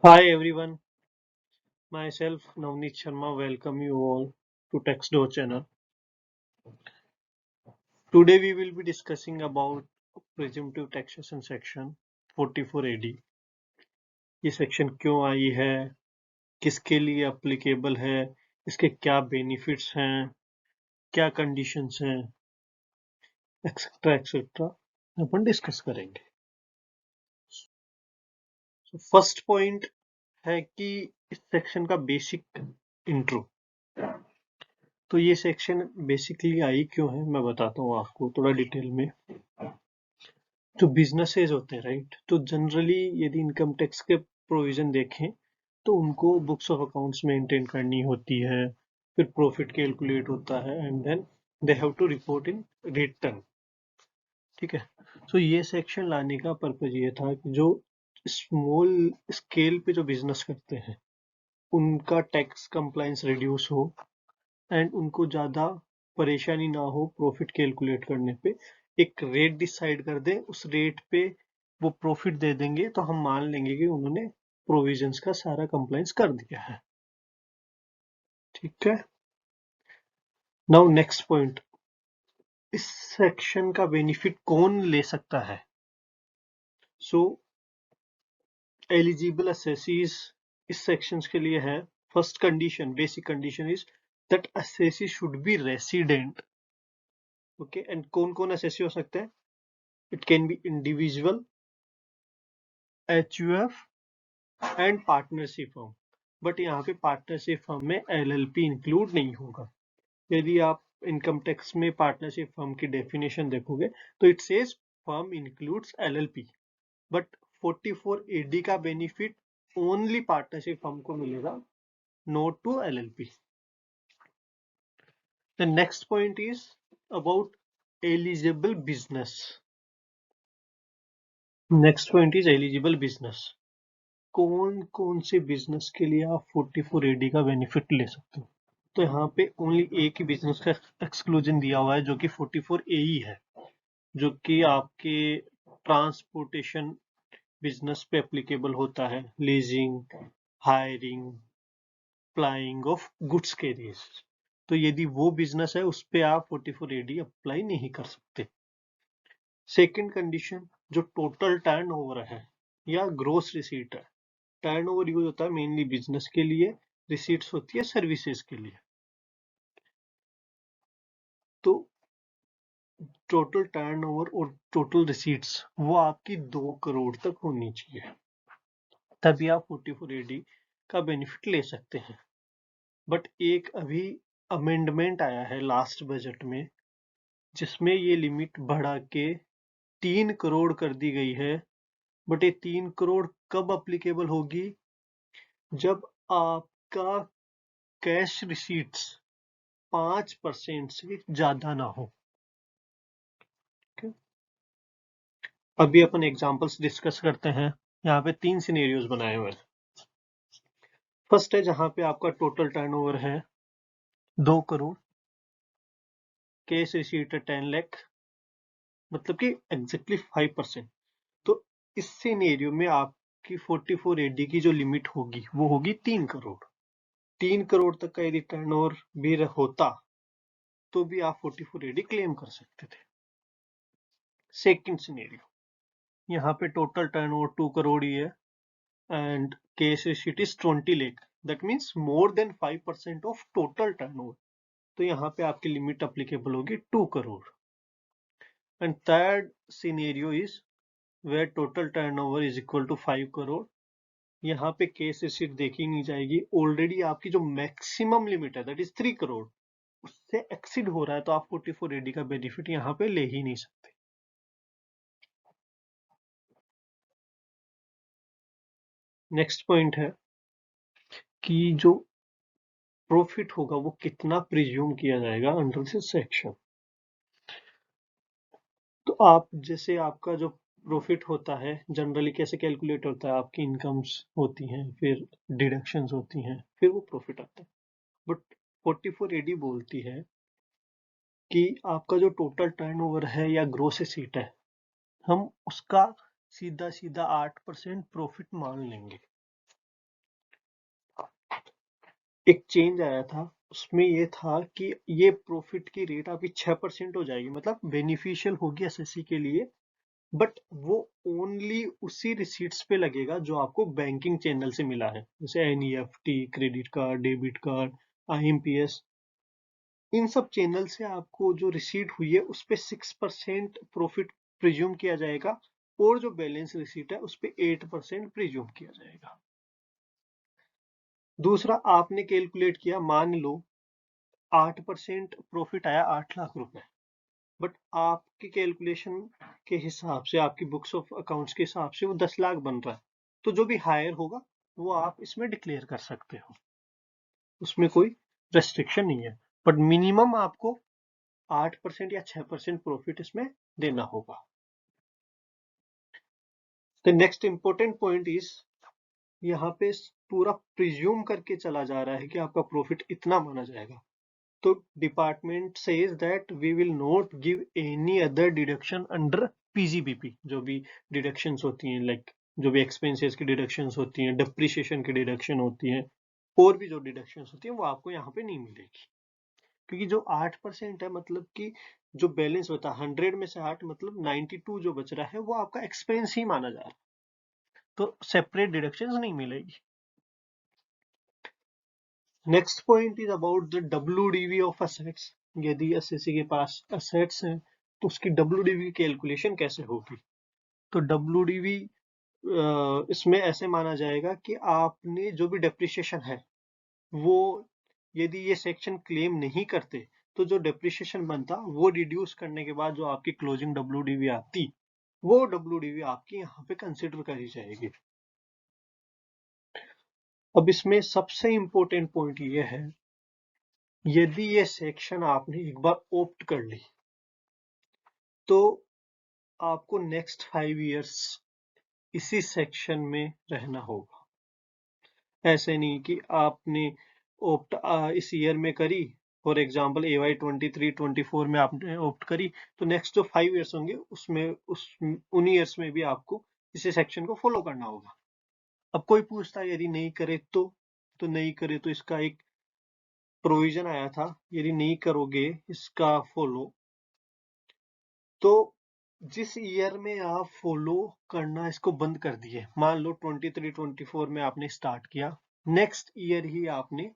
Hi everyone, myself Navneet Sharma welcome you all to TextDo channel. Today we will be discussing about presumptive taxation section 44 AD. ये section क्यों आई है, किसके लिए applicable है, इसके क्या बेनिफिट्स हैं, क्या कंडीशंस हैं, एक्सेट्रा अपन डिस्कस करेंगे। फर्स्ट पॉइंट है कि इस सेक्शन का बेसिक इंट्रो। तो ये सेक्शन बेसिकली आई क्यों है मैं बताता हूँ आपको थोड़ा डिटेल में। जो बिजनेसेस होते हैं राइट, तो जनरली यदि इनकम टैक्स के प्रोविजन देखें तो उनको बुक्स ऑफ अकाउंट्स मेंटेन करनी होती है, फिर प्रॉफिट कैलकुलेट होता है and then they have to report in return. ठीक है, सो ये सेक्शन लाने का पर्पज ये था कि जो स्मॉल स्केल पे जो बिजनेस करते हैं उनका टैक्स कंप्लायंस रिड्यूस हो एंड उनको ज़्यादा परेशानी ना हो प्रॉफिट कैलकुलेट करने पे। एक रेट डिसाइड कर दे, उस रेट पे वो प्रॉफिट दे देंगे तो हम मान लेंगे कि उन्होंने प्रोविजंस का सारा कंप्लायंस कर दिया है। ठीक है, नाउ नेक्स्ट पॉइंट, इस सेक्शन का बेनिफिट कौन ले सकता है। सो एलिजिबल असेसीज इस सेक्शंस के लिए है। First condition, basic condition is that assessee should be resident. Okay, and कौन कौन असेसी हो सकते हैं? It can be individual, HUF and partnership firm. But यहाँ पे पार्टनरशिप फर्म में LLP इंक्लूड नहीं होगा। यदि आप इनकम टैक्स में पार्टनरशिप फर्म की डेफिनेशन देखोगे तो it says firm includes LLP, but 44 AD का बेनिफिट ओनली पार्टनरशिप फर्म को मिलेगा, not to LLP। The next point is about eligible business. Next point is eligible business. कौन कौन से बिजनेस के लिए आप 44 AD का बेनिफिट ले सकते हो। तो यहाँ पे ओनली एक ही बिजनेस का एक्सक्लूजन दिया हुआ है जो कि 44 AE है, जो कि आपके ट्रांसपोर्टेशन बिजनेस पे एप्लीकेबल होता है, leasing, hiring, flying of goods carriers. तो यदि वो बिजनेस है उस पे आप 44 AD अप्लाई नहीं कर सकते। सेकंड कंडीशन, जो टोटल टर्नओवर है या ग्रोस रिसीट है। टर्नओवर यूज होता है मेनली बिजनेस के लिए, रिसीट्स होती है सर्विसेज के लिए। तो टोटल टर्नओवर और टोटल रिसीट्स वो आपकी 2 करोड़ तक होनी चाहिए, तभी आप 44 AD का बेनिफिट ले सकते हैं। बट एक अभी अमेंडमेंट आया है लास्ट बजट में जिसमें ये लिमिट बढ़ा के 3 करोड़ कर दी गई है। बट ये 3 करोड़ कब अप्लीकेबल होगी? जब आपका कैश रिसीट्स 5% से ज्यादा ना हो। अभी अपन एग्जांपल्स डिस्कस करते हैं। यहाँ पे 3 सिनेरियोज बनाए हुए हैं। फर्स्ट है जहां पे आपका टोटल टर्नओवर है 2 करोड़, कैश रिसीट है 10 लाख, मतलब कि एग्जैक्टली 5%। तो इस सिनेरियो में आपकी 44 AD की जो लिमिट होगी वो होगी 3 करोड़। 3 करोड़ तक का यदि टर्नओवर भी होता तो भी आप 44 AD क्लेम कर सकते थे। सेकंड सिनेरियो, यहाँ पे टोटल टर्नओवर 2 करोड़ ही है and case receipt is 20 lakh, that means more than 5% of total turnover। तो यहाँ पे आपकी लिमिट अप्लीकेबल होगी 2 crore. And third scenario is where total turnover is equal to 5 crore. यहाँ पे केस रिसीट देखी नहीं जाएगी, ऑलरेडी आपकी जो मैक्सिमम लिमिट है दैट इज 3 करोड़, उससे एक्सीड हो रहा है तो आप 44 AD का बेनिफिट यहाँ पे ले ही नहीं सकते। नेक्स्ट पॉइंट है कि जो प्रॉफिट होगा वो कितना प्रिज्यूम किया जाएगा अंडर दिस सेक्शन। तो आप जैसे आपका जो प्रॉफिट होता है जनरली कैसे कैलकुलेट होता है, आपकी इनकम्स होती हैं, फिर डिडक्शंस होती हैं, फिर वो प्रॉफिट आता है। बट 44 AD बोलती है कि आपका जो टोटल टर्नओवर है या ग्रोस रिसीट है, हम उसका सीधा सीधा 8% प्रॉफिट मान लेंगे। एक चेंज आया था, उसमें ये था कि ये प्रॉफिट की रेट अभी 6% हो जाएगी, मतलब बेनिफिशियल होगी एसएससी के लिए, बट वो ओनली उसी रिसीट्स पे लगेगा जो आपको बैंकिंग चैनल से मिला है, जैसे NEFT, credit card, debit card, IMPS. इन सब चैनल से आपको जो रिसीट हुई है उस पे 6% प्रॉफिट प्रिज्यूम किया जाएगा, और जो बैलेंस रिसीट है उस पे 8% प्रिज्यूम किया जाएगा। दूसरा, आपने कैलकुलेट किया, मान लो 8% प्रॉफिट आया 8 लाख रुपए, बट आपकी कैलकुलेशन के हिसाब से, आपकी बुक्स ऑफ अकाउंट्स के हिसाब से वो 10 लाख बन रहा है, तो जो भी हायर होगा वो आप इसमें डिक्लेयर कर सकते हो, उसमें कोई रेस्ट्रिक्शन नहीं है, बट मिनिमम आपको 8% या 6% प्रॉफिट इसमें देना होगा। The next important point is, यहाँ पे पूरा प्रिज्यूम करके चला जा रहा है कि आपका प्रॉफिट इतना माना जाएगा, तो department says that we will not give any other deduction under PGBP. जो भी डिडक्शंस होती हैं, लाइक जो भी एक्सपेंसेस की डिडक्शंस होती हैं, डिप्रिसिएशन की डिडक्शन होती हैं, और भी जो डिडक्शंस होती हैं वो आपको यहाँ पे नहीं मिलेगी, क्योंकि जो 8% है, मतलब कि जो बैलेंस होता है 100 में से 8, मतलब 92 जो बच रहा है वो आपका एक्सपेंस ही माना जा रहा है, तो सेपरेट डिडक्शंस नहीं मिलेगी। Next point is about the WDV of assets. यदि एसएससी के पास असेट्स हैं तो उसकी डब्ल्यूडीवी की कैलकुलेशन कैसे होगी? तो डब्ल्यूडीवी इसमें ऐसे माना जाएगा कि आपने जो भी डेप्रिसिएशन है वो, यदि ये सेक्शन क्लेम नहीं करते तो जो डेप्रिसिएशन बनता वो रिड्यूस करने के बाद जो आपकी क्लोजिंग डब्ल्यूडीवी आती, वो डब्ल्यूडीवी आपकी यहाँ पे कंसिडर करी जाएगी। अब इसमें सबसे इंपॉर्टेंट पॉइंट ये है, यदि ये सेक्शन आपने एक बार ऑप्ट कर ली तो आपको नेक्स्ट 5 इयर्स इसी सेक्शन में रहना होगा। ऐसे नहीं कि आपने ऑप्ट इस ईयर में करी, फॉर एग्जाम्पल AY 23-24 में आपने ऑप्ट करी, तो नेक्स्ट जो 5 इयर्स होंगे उसमें उन ईयर्स में भी आपको इसी सेक्शन को फॉलो करना होगा। अब कोई पूछता है यदि नहीं करे तो नहीं करे तो इसका एक प्रोविजन आया था, यदि नहीं करोगे इसका फॉलो, तो जिस ईयर में आप फॉलो करना इसको बंद कर दिए, मान लो 23-24 में आपने स्टार्ट किया, नेक्स्ट ईयर ही आपने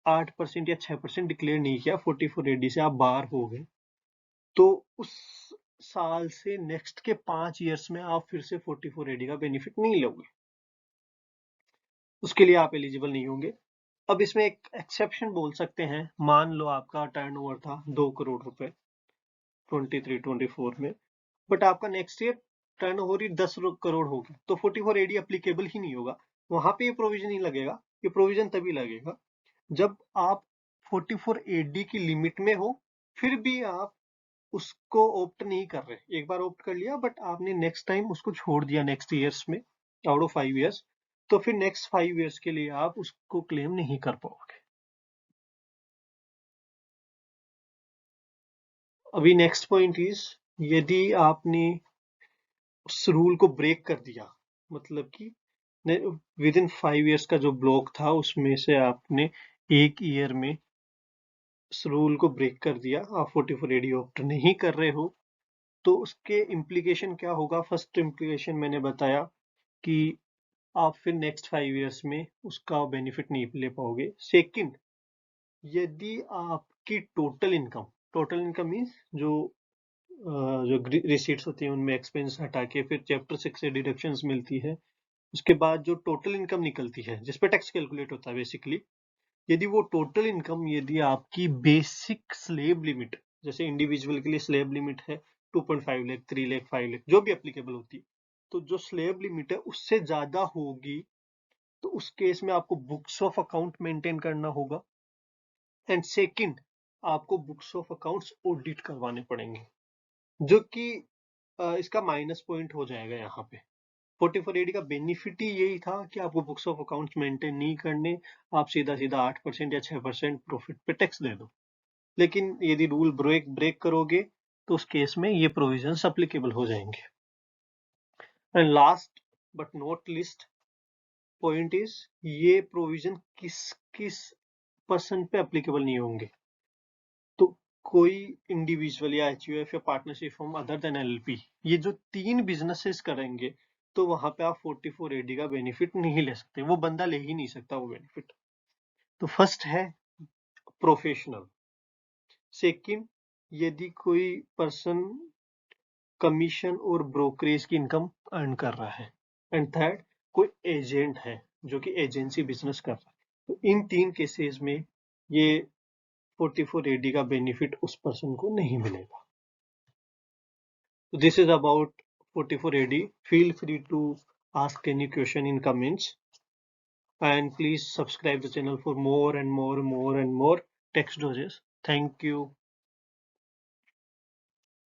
8% या 6% डिक्लेयर नहीं किया, 44AD से आप बाहर हो गए, तो उस साल से नेक्स्ट के 5 इयर्स में आप फिर से 44AD का बेनिफिट नहीं लोगे, उसके लिए आप एलिजिबल नहीं होंगे। अब इसमें एक एक्सेप्शन बोल सकते हैं, मान लो आपका टर्नओवर था 2 करोड़ रुपए 23-24 में, बट आपका नेक्स्ट ईयर टर्नओवर ही 10 करोड़ हो गया, तो 44AD एप्लीकेबल ही नहीं होगा, वहां पे ये प्रोविजन नहीं लगेगा। ये प्रोविजन तभी लगेगा जब आप 44AD की लिमिट में हो, फिर भी आप उसको ऑप्ट नहीं कर रहे, एक बार ऑप्ट कर लिया बट आपने नेक्स्ट टाइम उसको छोड़ दिया नेक्स्ट ईयर्स में, आउट ऑफ 5 इयर्स, तो फिर नेक्स्ट 5 इयर्स के लिए आप उसको क्लेम नहीं कर पाओगे। अभी नेक्स्ट पॉइंट इज, यदि आपने उस रूल को ब्रेक कर दिया, मतलब कि विद इन 5 इयर्स का जो ब्लॉक था उसमें से आपने एक ईयर में इस रूल को ब्रेक कर दिया, आप 44AD ऑप्ट नहीं कर रहे हो, तो उसके इम्प्लीकेशन क्या होगा? फर्स्ट इम्प्लीकेशन मैंने बताया कि आप फिर नेक्स्ट 5 इयर्स में उसका बेनिफिट नहीं ले पाओगे। सेकंड, यदि आपकी टोटल इनकम मीन्स जो रिसीट्स होती हैं उनमें एक्सपेंस हटा के फिर चैप्टर 6 से डिडक्शंस मिलती है, उसके बाद जो टोटल इनकम निकलती है जिस पे टैक्स कैलकुलेट होता है बेसिकली, यदि वो टोटल इनकम, यदि आपकी बेसिक स्लेब लिमिट, जैसे इंडिविजुअल के लिए स्लेब लिमिट है 2.5 लाख, 3 लाख, 5 लाख, जो भी एप्लीकेबल होती है, तो जो स्लेब लिमिट है उससे ज्यादा होगी, तो उस केस में आपको बुक्स ऑफ अकाउंट मेंटेन करना होगा, एंड सेकंड, आपको बुक्स ऑफ अकाउंट्स ऑडिट करवाने पड़ेंगे, जो कि इसका माइनस पॉइंट हो जाएगा यहाँ पे। 44AD का बेनिफिट ही यही था कि आपको बुक्स ऑफ अकाउंट्स मेंटेन नहीं करने, आप सीधा सीधा 8% या 6% प्रॉफिट पे टैक्स दे दो, लेकिन यदि रूल ब्रेक करोगे तो उस केस में ये प्रोविजंस एप्लीकेबल हो जाएंगे। And last but not list, point is ये प्रोविजन किस किस पर्सन पे एप्लीकेबल नहीं होंगे। तो कोई इंडिविजुअल या एचयूएफ या partnership form other than LLP, ये जो 3 बिजनेसेस करेंगे तो वहां पे आप 44AD का बेनिफिट नहीं ले सकते, वो बंदा ले ही नहीं सकता वो बेनिफिट। तो फर्स्ट है प्रोफेशनल। सेकंड, यदि कोई पर्सन कमीशन और ब्रोकरेज की इनकम अर्न कर रहा है। एंड थर्ड, कोई एजेंट है जो कि एजेंसी बिजनेस कर रहा है। तो इन 3 केसेस में ये 44AD का बेनिफिट उस पर्सन को नहीं मिलेगा। So this is about 44AD. Feel free to ask any question in comments, and please subscribe the channel for more and more tax doses. Thank you.